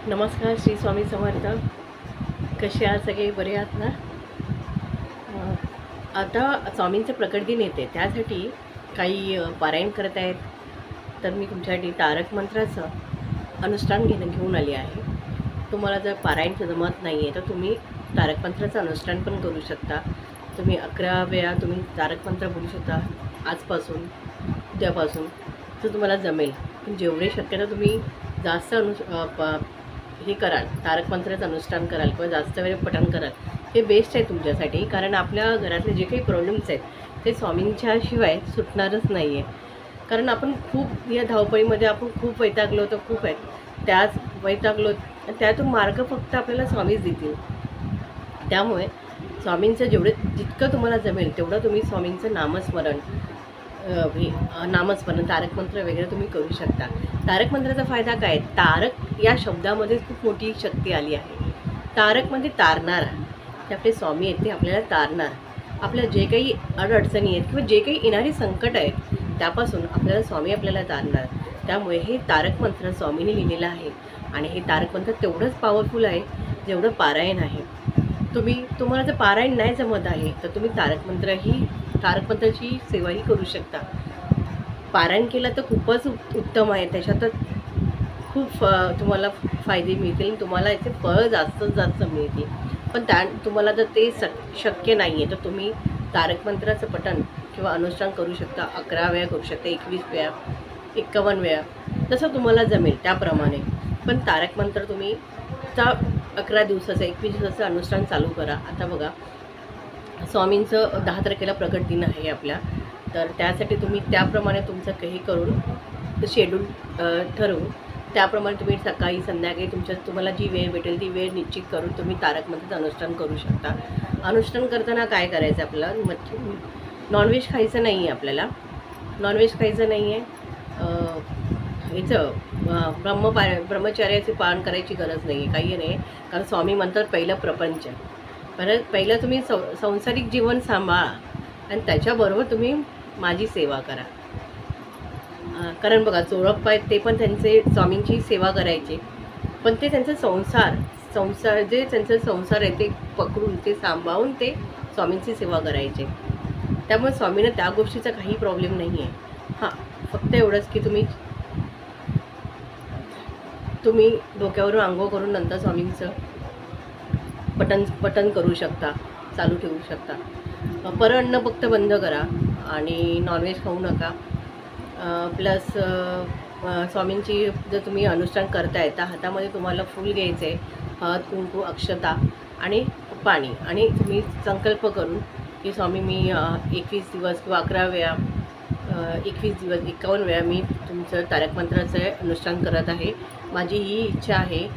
नमस्कार. श्री स्वामी समर्थ. कसे आहात सगळे? बरे आहात ना? आता स्वामींचं प्रकट दिन येते, त्यासाठी काही पारायण करत आहेत. तर मी तुमच्यासाठी तारक मंत्राचं अनुष्ठान घेऊन आली आहे. तुम्हाला जर पारायण जमत नाही आहे तर तुम्ही तारक मंत्राचं अनुष्ठान पण करू शकता. तुम्ही 11 वेळा तुम्ही तारक मंत्र बोलू शकता आजपासून, उद्यापासून, जर तुम्हाला जमेल. पण जेवढे शक्यता तुम्ही जास्त हे कराल, तारक मंत्राचं अनुष्ठान कराल किंवा जास्त वेळ पठण कराल, हे बेस्ट आहे तुमच्यासाठी. कारण आपल्या घरातले जे काही प्रॉब्लेम्स आहेत ते स्वामींच्या शिवाय सुटणारच नाही आहे. कारण आपण खूप या धावपळीमध्ये आपण खूप वैतागलो तर खूप आहेत. त्याच वैतागलो त्यातून मार्ग फक्त आपल्याला स्वामीच देतील. त्यामुळे स्वामींचं जितकं तुम्हाला जमेल तेवढं तुम्ही स्वामींचं नामस्मरण, तारक मंत्र वगैरे तुम्ही करू शकता. तारक मंत्राचा फायदा काय? तारक या शब्दामध्ये खूप मोठी शक्ती आली आहे. तारक म्हणजे तारणार. ते आपले स्वामी आहेत, ते आपल्याला तारणार. आपल्या जे काही अडचणी आहेत किंवा जे काही येणारी संकट आहेत त्यापासून आपल्याला स्वामी आपल्याला तारणार. त्यामुळे हे तारक मंत्र स्वामीने लिहिलेलं आहे. आणि हे तारक मंत्र तेवढंच पॉवरफुल आहे जेवढं पारायण आहे. तुम्हाला जर पारायण नाही जमत आहे तर तुम्ही तारक मंत्राची सेवाही करू शकता. पारायण केलं तर खूपच उत्तम आहे. त्याच्यात खूप तुम्हाला फायदे मिळतील. तुम्हाला याचे फळ जास्त मिळतील. पण तुम्हाला जर ते शक्य नाही आहे तर तुम्ही तारक मंत्राचं पठण किंवा अनुष्ठान करू शकता. 11 वेळा करू शकता, 21 वेळा, 51 वेळा, जसं तुम्हाला जमेल त्याप्रमाणे. पण तारक मंत्र तुम्ही 11 दिवसाचं, 21 दिवसाचं अनुष्ठान चालू करा. आता बघा, स्वामींचं 10 तारखेला प्रकट दिन आहे आपल्या. तर त्यासाठी तुम्ही त्याप्रमाणे तुमचं काही करून शेड्यूल ठरवून त्याप्रमाणे तुम्ही सकाळी संध्याकाळी तुम्हाला जी वेळ भेटेल ती वेळ निश्चित करून तुम्ही तारक मंत्राचं अनुष्ठान करू शकता. अनुष्ठान करताना काय करायचं? आपल्याला नॉनव्हेज खायचं नाही आहे. आपल्याला नॉनव्हेज खायचं नाही आहे. ब्रह्मचर्याचे पालन करायची गरज नाही आहे, काही नाही. कारण स्वामी म्हणतात पहिलं प्रपंच. पहिलं तुम्ही संसारिक जीवन सांभाळा आणि त्याच्याबरोबर तुम्ही माझी सेवा करा. कारण बघा, चोळप्पा आहेत ते पण त्यांचे स्वामींची सेवा करायचे, पण ते त्यांचा संसार जे त्यांचा संसार आहे ते पकडून, ते सांभाळून ते स्वामींची सेवा करायचे. त्यामुळे स्वामींना त्या गोष्टीचा काही प्रॉब्लेम नाही आहे. हां, फक्त एवढंच की तुम्ही डोक्यावरून अंघोळ करून नंतर स्वामींचं पठण करू शकता, चालू ठेवू शकता. अन्न फक्त बंद करा आणि नॉनव्हेज खाऊ नका. प्लस स्वामींची जर तुम्ही अनुष्ठान करताय तर हातामध्ये तुम्हाला फूल घ्यायचं आहे, हळद, कुंकू, अक्षता आणि पाणी. आणि तुम्ही संकल्प करून की स्वामी मी 21 दिवस किंवा 11 वेळा, 21 दिवस, 51 वेळा मी तुमचं तारक मंत्राचं अनुष्ठान करत आहे. माझी ही इच्छा आहे,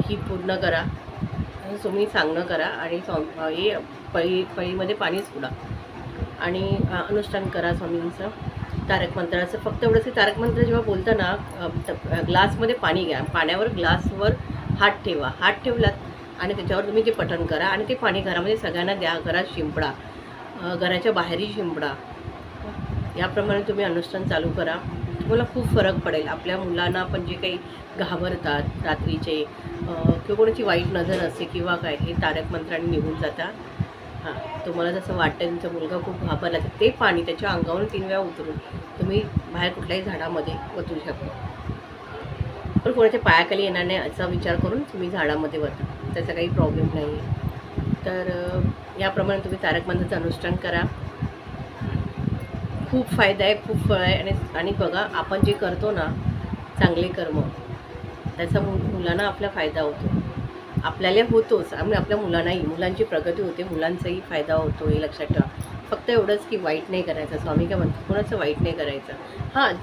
ही पूर्ण करा तुम्ही सांगणं करा. आणि हे पळीमध्ये पाणी सोडा आणि अनुष्ठान करा स्वामींचं तारक मंत्राचं. फक्त एवढंच की तारक मंत्र जेव्हा बोलताना ग्लासमध्ये पाणी घ्या, पाण्यावर ग्लासवर हात ठेवा. हात ठेवलात आणि त्याच्यावर तुम्ही ते पठण करा आणि ते पाणी घरामध्ये सगळ्यांना द्या. घरात शिंपडा, घराच्या बाहेरही शिंपडा. याप्रमाणे तुम्ही अनुष्ठान चालू करा. तुम्हाला खूप फरक पडेल. आपल्या मुलांना पण जे काही घाबरतात रात्रीचे किंवा कोणाची वाईट नजर असते किंवा काय, हे तारक मंत्राने निघून जातात. हां, तुम्हाला जसं वाटतं तुमचा मुलगा खूप घाबरला तर ते पाणी त्याच्या अंगावरून 3 वेळा उतरून तुम्ही बाहेर कुठल्याही झाडामध्ये ओतू शकता. पण कोणाच्या पायाखाली येणार नाही असा विचार करून तुम्ही झाडामध्ये वता, त्याचा काही प्रॉब्लेम नाही आहे. तर याप्रमाणे तुम्ही तारक मंत्राचं अनुष्ठान करा. खूप फायदा आहे, खूप फळ आहे. आणि बघा, आपण जे करतो ना चांगले कर्म, त्याचा मुलांना आपला फायदा होतो. आपल्याला होतोच आणि आपल्या मुलांची प्रगती होते, मुलांचाही फायदा होतो, हे लक्षात ठेवा. फक्त एवढंच की वाईट नाही करायचं. स्वामी काय म्हणतात, कोणाचं वाईट नाही करायचं. हां,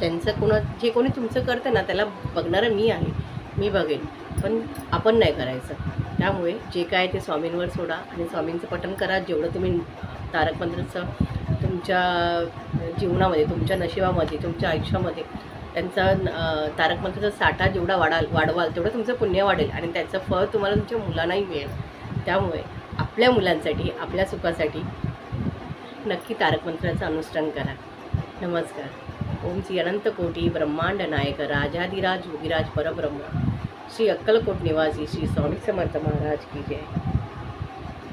जे कोणी तुमचं करतं ना त्याला बघणारं मी आहे, मी बघेन, पण आपण नाही करायचं. त्यामुळे जे काय ते स्वामींवर सोडा आणि स्वामींचं पठण करा. जेवढं तुम्ही तारक मंत्राचं तुमच्या जीवनामध्ये, तुमच्या नशिबामध्ये, तुमच्या आयुष्यामध्ये त्यांचा तारक मंत्राचा साठा जेवढा वाढवाल तेवढं तुमचं पुण्य वाढेल आणि त्याचं फळ तुम्हाला तुमच्या मुलांनाही मिळेल. त्यामुळे आपल्या मुलांसाठी, आपल्या सुखासाठी नक्की तारक मंत्राचं अनुष्ठान करा. नमस्कार. ओम श्री अनंत कोटी ब्रह्मांड नायक राजाधिराज योगीराज परब्रह्म श्री अक्कलकोट निवासी श्री स्वामी समर्थ महाराज की जय.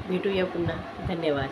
भेटूया पुन्हा. धन्यवाद.